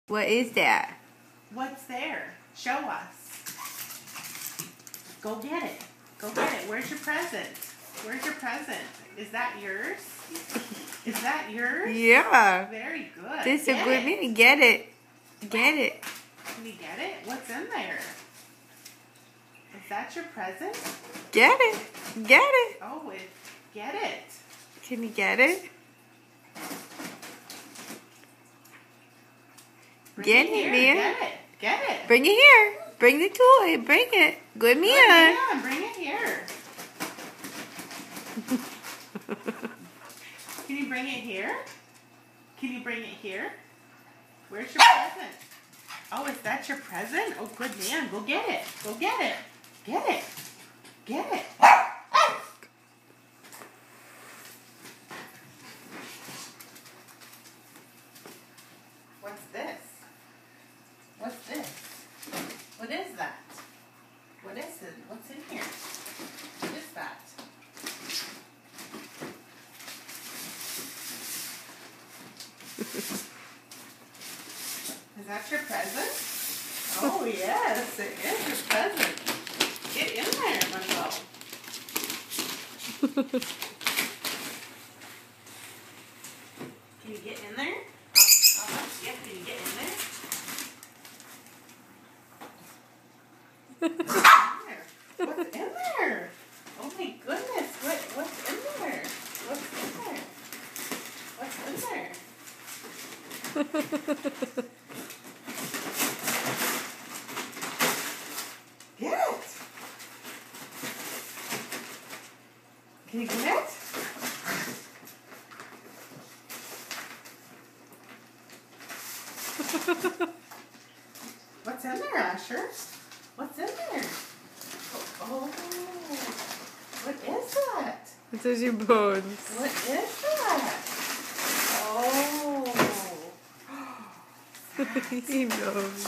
What is that? What's there? Show us. Go get it. Go get it. Where's your present? Where's your present? Is that yours? Is that yours? Yeah. Very good. This is a good it. meal. Get it. Get it. Can you get it? What's in there? Is that your present? Get it. Get it. Oh, get it. Can you get it? Get it, man. Get it. Get it. Bring it here. Bring the toy. Bring it. Good man. Yeah, bring it here. Can you bring it here? Can you bring it here? Where's your present? Oh, is that your present? Oh, good man. Go get it. Go get it. Get it. Get it. What's this? What's this? What is that? What is it? What's in here? What is that? Is that your present? Oh, yes, it is your present. Get in there, Monroe. Can you get in there? Yeah, can you get in there? What's in there? Oh my goodness, what's in there? What's in there? What's in there? Get it! Can you get it? What's in there, Asher? What's in there? Oh, what is that? This is your bones. What is that? Oh. He knows.